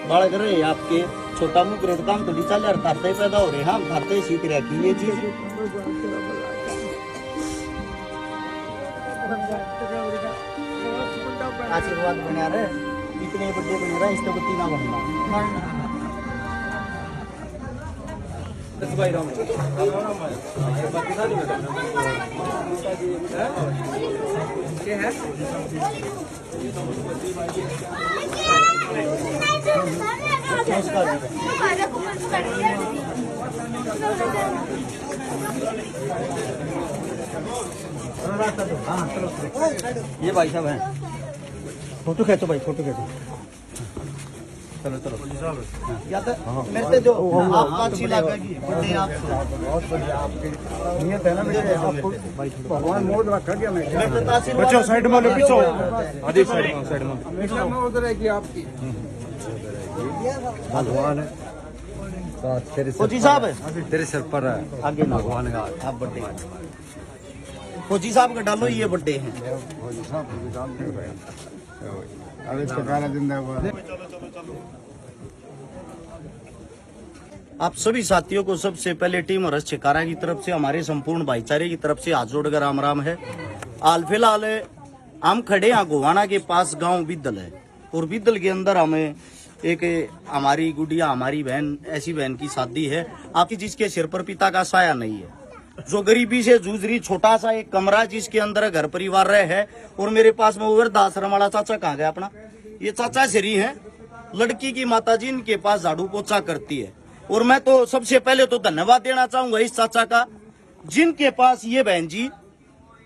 बालक रहे आपके छोटा मुँह करे काम तो चल यार धरते पैदा हो रहे हम धरते सीख रहे की ये चीज आशीर्वाद बना रहे इतने बड़े बने रहे इसको बत्ती ना बनना ये भाई साहब हैं फोटो खींचो भाई फोटो खींचो चलो चलो या तो मेरे से जो आपका अच्छी लगेगी बर्थडे आप बहुत बढ़िया आपकी नियत है ना मेरे आपको भगवान मोद रखा गया मैं बच्चों साइड में लो पीछे आधी साइड में उधर है कि आपकी भगवान है तेरे फौजी साहब है तेरे सर पर आगे ना भगवान का आप बर्थडे फौजी साहब का डालो ये बर्थडे है अरे सरकार जिंदाबाद। आप सभी साथियों को सबसे पहले टीम और चिकारा की तरफ से हमारे संपूर्ण भाईचारे की तरफ से हाथ जोड़कर राम राम है। हाल फिलहाल हम खड़े हैं गोवाना के पास गांव बिद्दल है और बिद्दल के अंदर हमें एक हमारी गुड़िया हमारी बहन ऐसी बहन की शादी है आपकी जिसके सिर पर पिता का साया नहीं है जो गरीबी से जूझ रही छोटा सा एक कमरा जिसके अंदर घर परिवार रहे है और मेरे पास में वृद्धाश्रम वाला चाचा कहाँ गया अपना ये चाचा श्री है लड़की की माता जी इनके पास झाड़ू पोछा करती है और मैं तो सबसे पहले तो धन्यवाद देना चाहूंगा इस चाचा का जिनके पास ये बहन जी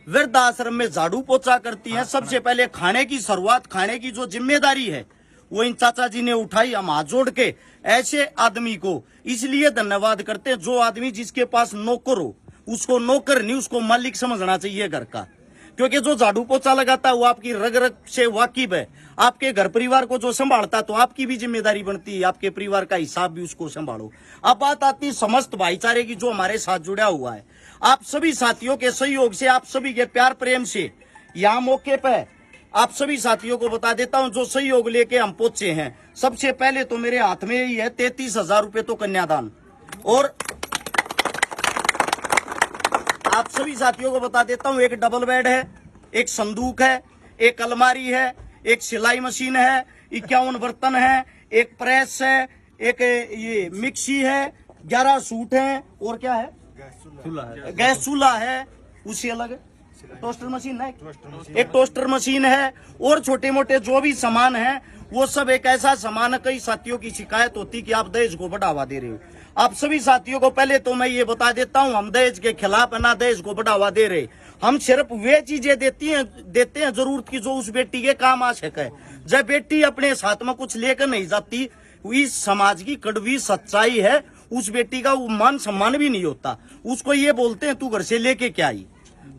वृद्धाश्रम में झाड़ू पोछा करती है। सबसे पहले खाने की शुरुआत खाने की जो जिम्मेदारी है वो इन चाचा जी ने उठाई। हम हाथ जोड़ के ऐसे आदमी को इसलिए धन्यवाद करते हैं जो आदमी जिसके पास नौकर हो उसको नौकर नहीं उसको मालिक समझना चाहिए घर का क्योंकि जो झाड़ू पोछा लगाता है वो आपकी रग रग से वाकिफ है। आपके घर परिवार को जो संभालता तो आपकी भी जिम्मेदारी बनती है आपके परिवार का हिसाब भी उसको संभालो। अब बात आती है समस्त भाईचारे की जो हमारे साथ जुड़ा हुआ है आप सभी साथियों के सहयोग से आप सभी के प्यार प्रेम से यहाँ मौके पे आप सभी साथियों को बता देता हूँ जो सहयोग लेके हम पहुंचे हैं। सबसे पहले तो मेरे हाथ में ही है 33,000 रुपए तो कन्यादान और आप सभी साथियों को बता देता हूँ एक डबल बेड है एक संदूक है एक अलमारी है एक सिलाई मशीन है 51 बर्तन है एक प्रेस है एक ये मिक्सी है 11 सूट है और क्या है गैस चूल्हा है उसी अलग टोस्टर मशीन है एक टोस्टर मशीन है और छोटे मोटे जो भी सामान है वो सब एक ऐसा सामान है। कई साथियों की शिकायत होती कि आप दहेज को बढ़ावा दे रहे हो। आप सभी साथियों को पहले तो मैं ये बता देता हूँ हम दहेज के खिलाफ है ना दहेज को बढ़ावा दे रहे। हम सिर्फ वे चीजें देते हैं जरूरत की जो उस बेटी के काम आ सके। जब बेटी अपने साथ में कुछ लेकर नहीं जाती इस समाज की कड़वी सच्चाई है उस बेटी का वो मान सम्मान भी नहीं होता उसको ये बोलते हैं तू घर से लेके क्या आई।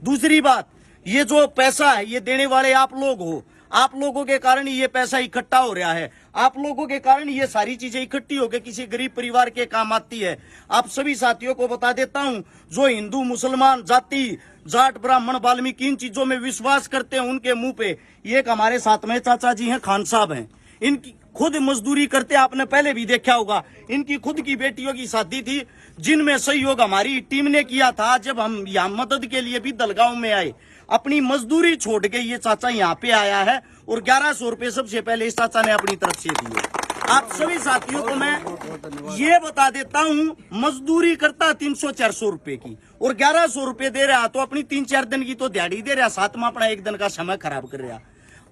दूसरी बात ये जो पैसा है ये देने वाले आप लोग हो। आप लोगों के कारण ये पैसा इकट्ठा हो रहा है आप लोगों के कारण ये सारी चीजें इकट्ठी होकर किसी गरीब परिवार के काम आती है। आप सभी साथियों को बता देता हूं जो हिंदू मुसलमान जाति जाट ब्राह्मण वाल्मीकि इन चीजों में विश्वास करते हैं उनके मुंह पे ये हमारे साथ में चाचा जी हैं खान साहब हैं इनकी खुद मजदूरी करते आपने पहले भी देखा होगा। इनकी खुद की बेटियों की शादी थी जिनमें सहयोग हमारी टीम ने किया था। जब हम यहाँ मदद के लिए भी दलगांव में आए अपनी मजदूरी छोड़ के ये चाचा यहाँ पे आया है और 1100 रुपए सबसे पहले इस चाचा ने अपनी तरफ से दिए। आप सभी साथियों को मैं ये बता देता हूँ मजदूरी करता 300-400 रुपए की और 1100 रुपए दे रहा तो अपनी 3-4 दिन की तो दिहाड़ी दे रहा साथ में अपना एक दिन का समय खराब कर रहा।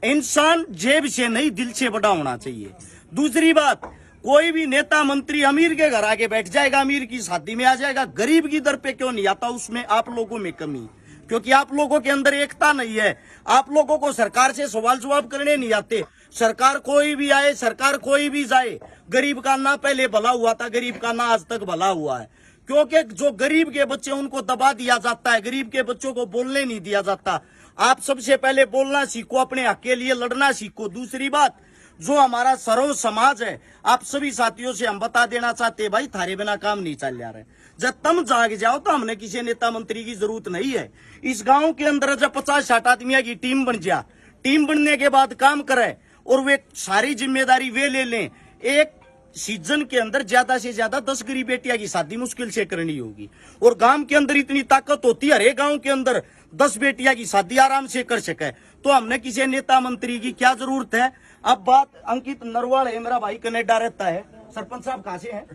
इंसान जेब से नहीं दिल से बड़ा होना चाहिए। दूसरी बात कोई भी नेता मंत्री अमीर के घर आके बैठ जाएगा अमीर की शादी में आ जाएगा गरीब की दर पे क्यों नहीं आता उसमें आप लोगों में कमी क्योंकि आप लोगों के अंदर एकता नहीं है। आप लोगों को सरकार से सवाल जवाब करने नहीं आते। सरकार कोई भी आए सरकार कोई भी जाए गरीब का ना पहले भला हुआ था गरीब का ना आज तक भला हुआ है क्योंकि जो गरीब के बच्चे उनको दबा दिया जाता है गरीब के बच्चों को बोलने नहीं दिया जाता। आप सबसे पहले बोलना सीखो अपने हक के लिए लड़ना सीखो। दूसरी बात जो हमारा सर्व समाज है आप सभी साथियों से हम बता देना चाहते हैं भाई थारे बिना काम नहीं चल जा रहा है। जब तुम जाग जाओ तो हमने किसी नेता मंत्री की जरूरत नहीं है। इस गांव के अंदर जब 50-60 आदमियों की टीम बन जा टीम बनने के बाद काम करे और वे सारी जिम्मेदारी वे ले लें। एक सीजन के अंदर ज्यादा से ज्यादा 10 गरीब बेटिया की शादी मुश्किल से करनी होगी, और गांव के अंदर इतनी ताकत होती है, हर एक गांव के अंदर 10 बेटिया की शादी आराम से कर सके। तो हमने किसी नेता मंत्री की क्या जरूरत है। अब बात अंकित नरवाल है, मेरा भाई कनेडा रहता है। सरपंच साहब कहाँ से हैं?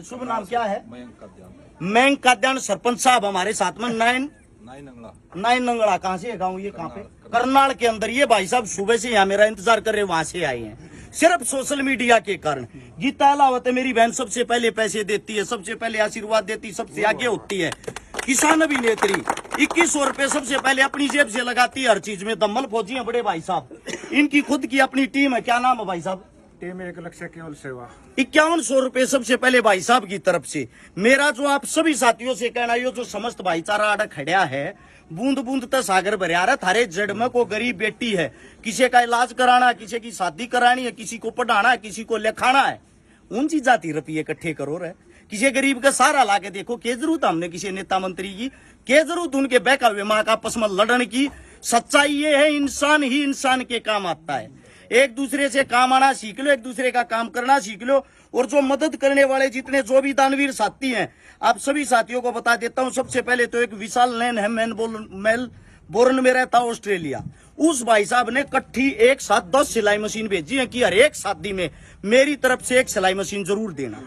शुभ नाम क्या है? मयंक काद्यान। सरपंच साहब हमारे साथ में नाइन नंगड़ा कहाँ से है गाँव? ये कहाँ पे? करनाल के अंदर। ये भाई साहब सुबह से यहाँ मेरा इंतजार कर रहे, वहां से आए हैं सिर्फ सोशल मीडिया के कारण। गीता अलावत मेरी बहन सबसे पहले पैसे देती है, सबसे पहले आशीर्वाद देती, सबसे आगे होती है। किसान अभिनेत्री 2100 रुपए सबसे पहले अपनी जेब से लगाती है हर चीज में। दम्मल फौजी है बड़े भाई साहब, इनकी खुद की अपनी टीम है। क्या नाम है भाई साहब? टीम 1 लक्ष्य केवल सेवा। 5100 रुपए सबसे पहले भाई साहब की तरफ से। मेरा जो आप सभी साथियों से कहना, ये जो समस्त भाईचारा आड़ा खड़ा है, बूंद बूंद तक सागर भरिया रहा। थारे जड़ में को गरीब बेटी है, किसी का इलाज कराना, किसी की शादी करानी है, किसी को पढ़ाना है, किसी को लिखाना है, उन चीज जाती रुपये इकट्ठे करो रहे। किसी गरीब का सहारा लाके देखो। के जरूरत हमने किसी नेता मंत्री की, के जरूरत उनके बहका हुए माँ का आपस में लड़ने की। सच्चाई ये है, इंसान ही इंसान के काम आता है। एक दूसरे से काम आना सीख लो, एक दूसरे का काम करना सीख लो। और जो मदद करने वाले जितने जो भी दानवीर साथी हैं, आप सभी साथियों को बता देता हूं। सबसे पहले तो एक विशाल नैन है, मेलबोर्न में रहता है, ऑस्ट्रेलिया। उस भाई साहब ने इकट्ठी एक साथ 10 सिलाई मशीन भेजी है कि हर एक शादी में मेरी तरफ से एक सिलाई मशीन जरूर देना।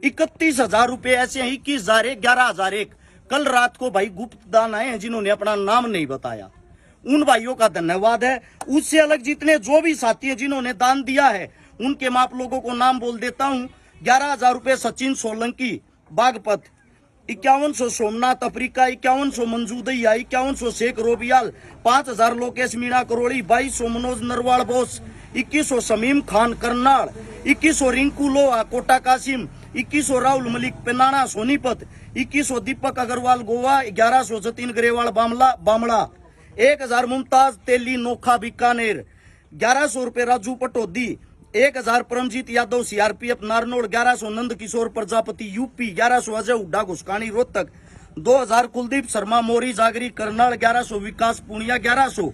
31,000 रुपए ऐसे हैं, 21,000 एक, 11,000 एक। कल रात को भाई गुप्त दान आए हैं जिन्होंने अपना नाम नहीं बताया, उन भाइयों का धन्यवाद है। उससे अलग जितने जो भी साथी हैं जिन्होंने दान दिया है, उनके मैं आप लोगों को नाम बोल देता हूं। 11,000 रुपए सचिन सोलंकी बागपत, 5100 सोमनाथ अफ्रीका, 5100 मंजू दैया, 5100 शेख रोबियाल, 5000 लोकेश मीणा करोड़ी, 2200 मनोज नरवाल बोस, 2100 शमीम खान करनाल, 2100 रिंकू लोहा कोटा कासिम, 2100 राहुल मलिक पेनाना सोनीपत, 2100 दीपक अग्रवाल गोवा, 1100 जतिन ग्रेवाल बामला, 1000 मुमताज तेली नोखा बीकानेर, 1100 रुपए राजू पटोदी, 1000 परमजीत यादव सीआरपीएफ नारनौल, 1100 नंद किशोर प्रजापति यूपी, 1100 अजय हुड्डा घुसकानी रोहतक, 2000 कुलदीप शर्मा मोरी जागरी करनाल, 1100 विकास पुनिया, 1100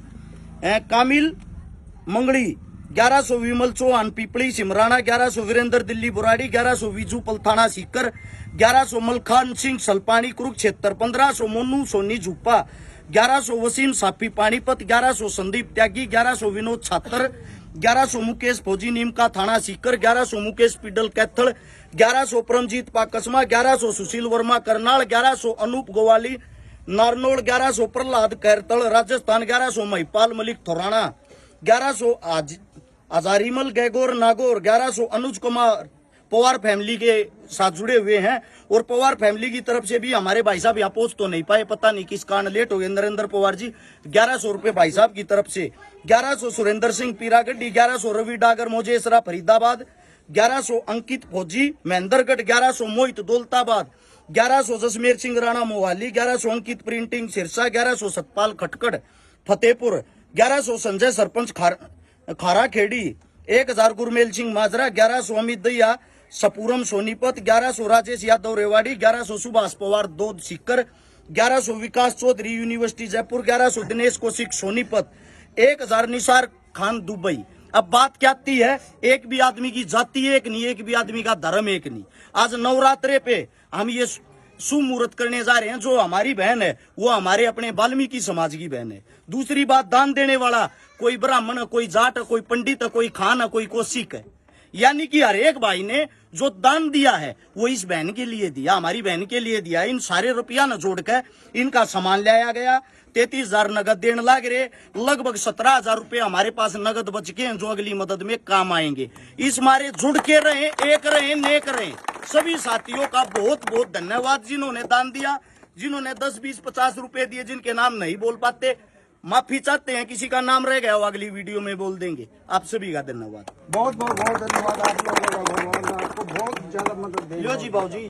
कामिल मंगड़ी, 1100 विमल चौहान पीपली सिमराना, 1100 वीरेंद्र दिल्ली बुराड़ी, 1100 विजू पलथाना सीकर, 1100 मलखान सिंह सलपानी कुरुक्षेत्र, 1500 मोनू सोनी झुप्पा, 1100 वसीम साफी पानीपत, 1100 संदीप त्यागी, 1100 विनोद छात्र, 1100 मुकेश फौजी नीमका थाना सीकर, 1100 मुकेश पिडल कैथल, 1100 परमजीत पाकसमा, 1100 सुशील वर्मा करनाल, 1100 अनूप गोवाली नारनौल, 1100 प्रहलाद कैरतल राजस्थान, 1100 महिपाल मलिक थोराना, 1100 अजारिमल गैगोर नागौर, 1100 अनुज कुमार पवार फैमिली के साथ जुड़े हुए हैं। और पवार फैमिली की तरफ से भी हमारे भाई साहब यहाँ पहुंच तो नहीं पाए, पता नहीं किस कारण लेट हो गए। नरेंद्र पवार जी 1100 रुपए भाई साहब की तरफ से, 1100 सुरेंद्र सिंह पीरागढ़ी, 1100 रवि डागर मोजेसरा फरीदाबाद, 1100 अंकित फौजी महेंद्रगढ़, 1100 मोहित दौलताबाद, 1100 जसमेर सिंह राणा मोहाली, 1100 अंकित प्रिंटिंग सिरसा, 1100 सतपाल खटकड़ फतेहपुर, 1100 संजय सरपंच खारा खेड़ी, 1000 गुरमेल सिंह माजरा, 1100 अमित दैया सपूरम सोनीपत, 1100 राजेश यादव रेवाड़ी, 1100 सुभाष पवार दोद सीकर, 1100 विकास चौधरी यूनिवर्सिटी जयपुर, 1100 दिनेश कौशिक सोनीपत, 1000 निसार खान दुबई। अब बात क्या आती है, एक भी आदमी की जाति एक नहीं, एक भी आदमी का धर्म एक नहीं। आज नवरात्रे पे हम ये सुमुहूर्त करने जा रहे हैं। जो हमारी बहन है वो हमारे अपने वाल्मीकि समाज की बहन है। दूसरी बात, दान देने वाला कोई ब्राह्मण है, कोई जाट है, कोई पंडित है, कोई खान है, कोई कौशिक है। यानी कि हर एक भाई ने जो दान दिया है वो इस बहन के लिए दिया, हमारी बहन के लिए दिया। इन सारे रुपया न जोड़कर इनका सामान लाया गया। 33,000 नगद देने लग रहे, लगभग 17,000 रुपए हमारे पास नगद बच के हैं जो अगली मदद में काम आएंगे। इस मारे जुड़ के रहे, एक रहे, नेक रहे। सभी साथियों का बहुत बहुत धन्यवाद जिन्होंने दान दिया, जिन्होंने 10, 20, 50 रुपए दिए। जिनके नाम नहीं बोल पाते माफी चाहते हैं, किसी का नाम रह गया वो अगली वीडियो में बोल देंगे। आप सभी का धन्यवाद। बहुत बहुत बहुत धन्यवाद आप लोगों का। भगवान आपको बहुत ज्यादा मदद दे। लो जी बाबू जी।